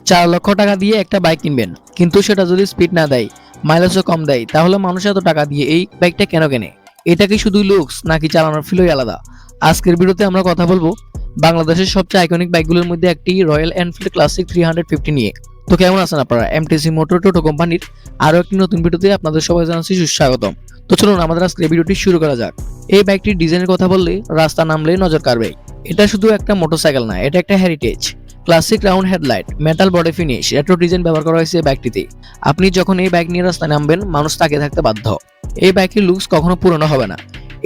4 লক্ষ টাকা দিয়ে একটা বাইক কিনবেন, কিন্তু সেটা যদি স্পিড না দেয়, মাইলেজও কম দেয়, তাহলে মানুষ এত টাকা দিয়ে এই বাইকটা কেন কেনে? এটা কি শুধু লুকস নাকি চালানোর ফিলই আলাদা? আজকের ভিডিওতে আমরা কথা বলবো বাংলাদেশের সবচেয়ে আইকনিক বাইকগুলোর মধ্যে একটি রয়্যাল এনফিল্ড ক্লাসিক 350 নিয়ে। তো কেমন আছেন আপনারা? এমটিসি মোটর টোটো কোম্পানির আরো একটি নতুন ভিডিওতে আপনাদের সবাই জানাচ্ছি সুস্বাগতম। তো চলুন আমাদের আজকের ভিডিওটি শুরু করা যাক। এই বাইকটির ডিজাইনের কথা বললে রাস্তা নামলে নজর কাড়বে। এটা শুধু একটা মোটরসাইকেল না, এটা একটা heritage. Classic round headlight, metal body finish, retro design ব্যবহার করা হয়েছে এই বাইকটিতে। আপনি যখন এই বাইক নিয়ে রাস্তায় নামবেন, মানুষ তাকিয়ে থাকতে বাধ্য। এই বাইকের লুকস কখনো পুরনো হবে না।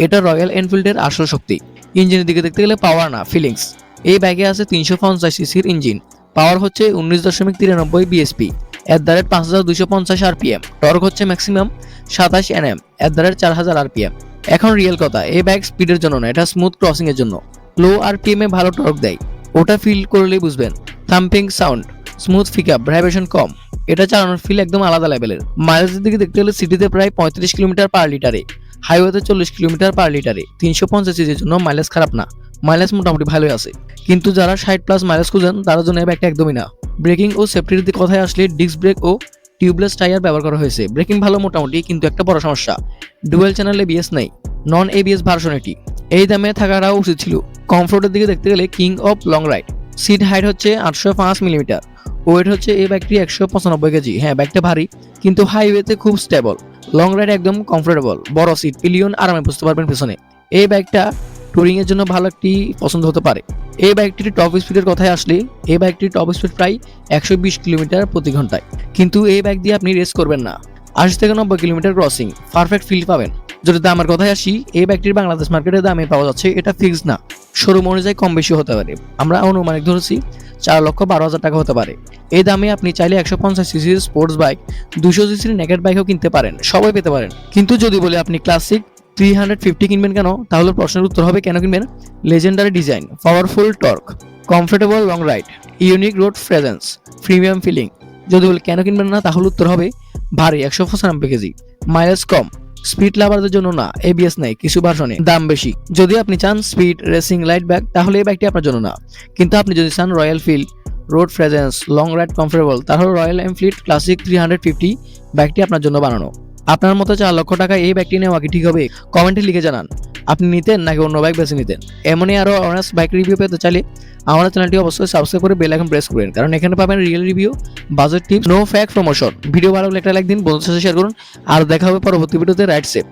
এটা রয়্যাল এনফিল্ডের আসল শক্তি। ইঞ্জিনের দিকে দেখতে গেলে পাওয়ার না, ফিলিংস। এই বাইকে আছে 350 সিসির ইঞ্জিন, পাওয়ার হচ্ছে 19.93 বিএসপি @5250 আরপিএম, টর্ক হচ্ছে ম্যাক্সিমাম 27 Nm @4000 আরপিএম। এখন রিয়েল কথা, এই বাইক স্পিডের জন্য না, এটা স্মুথ ক্রসিং এর জন্য। লো আরপিএম এ ভালো টর্ক দেয়, ওটা ফিল করলেই বুঝবেন। Thumping sound, smooth pickup, vibration কম। এটা চালানোর ফিল একদম আলাদা লেভেলের। মাইলেজের দিকে দেখতে গেলে সিটিতে প্রায় 35 কিলোমিটার পার লিটারে, হাইওয়েতে 40 কিলোমিটার পার লিটারে। 350 সিসির জন্য মাইলেজ খারাপ না, মাইলেজ মোটামুটি ভালোই আছে। কিন্তু যারা 60+ মাইলেজ খুঁজেন তাদের জন্য এই বাইকটা একদমই না। ব্রেকিং ও সেফটির দিকে কথায় আসলে ডিস্ক ব্রেক ও টিউবলেস টায়ার ব্যবহার করা হয়েছে। ব্রেকিং ভালো মোটামুটি, কিন্তু একটা বড় সমস্যা, ডুয়েল চ্যানেল এবিএস নেই, নন এবিএস ভার্সন এটি। এই দামে থাকাটাও উচিত ছিল। কমফোর্টের দিকে দেখতে গেলে king of long ride. Seat height হচ্ছে 805 মিলিমিটার, ওয়েট হচ্ছে এই বাইকটি 195 কেজি। হ্যাঁ, বাইকটা ভারী, কিন্তু হাইওয়েতে খুব স্টেবল। লং রাইড একদম কমফোর্টেবল, বড় সিট, পিলিয়ন আরামে বুঝতে পারবেন পেছনে। এই বাইকটা টুরিং এর জন্য ভালো একটি পছন্দ হতে পারে। এই বাইকটির টপ স্পিডের কথায় আসলে, এই বাইকটির টপ স্পিড প্রায় 120 কিলোমিটার প্রতি ঘন্টায়। কিন্তু এই বাইক দিয়ে আপনি রেস করবেন না। 80 থেকে 90 কিলোমিটার ক্রসিং পারফেক্ট ফিল পাবেন। যদি দামের কথায় আসি, এই বাইকটির বাংলাদেশ মার্কেটে দামে পাওয়া যাচ্ছে, এটা ফিক্স না, শোরুম অনুযায়ী কম বেশি হতে পারে। আমরা অনুমানিক ধরেছি 4,12,000 টাকা হতে পারে। এই দামে আপনি চাইলে 150 সিসির স্পোর্টস বাইক, 200 সিসির নেকেট বাইকও কিনতে পারেন, সবাই পেতে পারেন। কিন্তু যদি বলি আপনি ক্লাসিক 350 কিনবেন কেন, তাহলে প্রশ্নের উত্তর হবে কেন কিনবেন। Legendary design, powerful torque, comfortable long ride, unique road presence, premium feeling. যদি বলি কেন কিনবেন না, তাহলে উত্তর হবে ভারী, 195 কেজি, মাইলেজ কম, স্পিড লাভারদের জন্য না, এবিএস নাই কিছু ভার্সনে, দাম বেশি। যদি আপনি চান স্পিড রেসিং লাইট ব্যাক, তাহলে এই বাইকটি আপনার জন্য না। কিন্তু আপনি যদি চান royal feel, road presence, long ride comfortable, তাহলে রয়্যাল এনফিল্ড ক্লাসিক 350 বাইকটি আপনার জন্য বানানো। আপনার মতো 4 লক্ষ টাকা এই বাইকটি নেওয়া কি ঠিক হবে? কমেন্টে লিখে জানান আপনি নিতেন নাকি অন্য বাইক বেছে নিতেন। এমনই আরো অনেস্ট বাইক রিভিউ পেতে চাইলে আমাদের চ্যানেলটি অবশ্যই সাবস্ক্রাইব করে বেল আইকন প্রেস করুন, কারণ এখানে পাবেন real review, budget tips, no fake promotion. Video ভালো লাগলে একটা লাইক দিন, বন্ধুদের সাথে শেয়ার করুন, আর দেখা হবে পরবর্তী ভিডিওতে। Right safe.